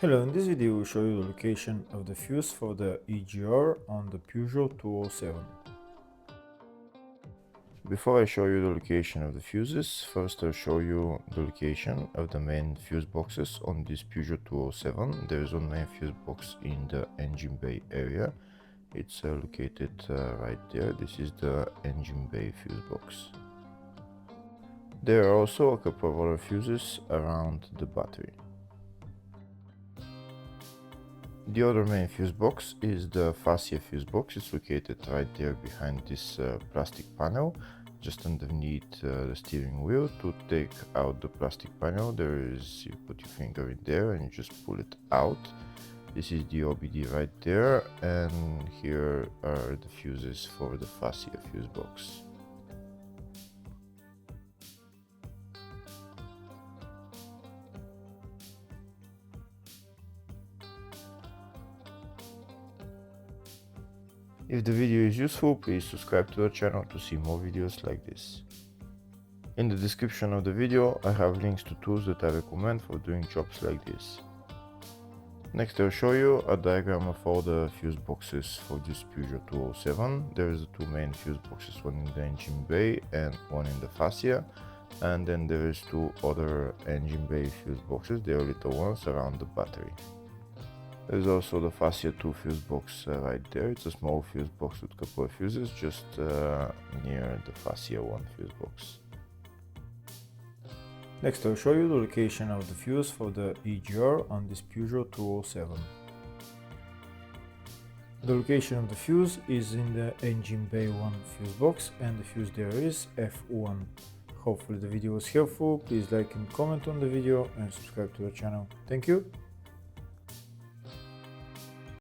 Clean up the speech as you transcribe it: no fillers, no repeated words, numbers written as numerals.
Hello, in this video we'll show you the location of the fuse for the EGR on the Peugeot 207. Before I show you the location of the fuses, first I'll show you the location of the main fuse boxes on this Peugeot 207. There is one main fuse box in the engine bay area. It's located right there. This is the engine bay fuse box. There are also a couple of other fuses around the battery. The other main fuse box is the fascia fuse box. It's located right there behind this plastic panel, just underneath the steering wheel. To take out the plastic panel, you put your finger in there and you just pull it out. This is the OBD right there, and here are the fuses for the fascia fuse box. If the video is useful, please subscribe to the channel to see more videos like this. In the description of the video, I have links to tools that I recommend for doing jobs like this. Next I'll show you a diagram of all the fuse boxes for this Peugeot 207. There is the two main fuse boxes, one in the engine bay and one in the fascia. And then there is two other engine bay fuse boxes, they are little ones around the battery. There's also the fascia 2 fuse box right there. It's a small fuse box with a couple of fuses just near the fascia 1 fuse box. Next I'll show you the location of the fuse for the EGR on this Peugeot 207. The location of the fuse is in the engine bay 1 fuse box and the fuse there is F1. Hopefully the video was helpful. Please like and comment on the video and subscribe to the channel. Thank you.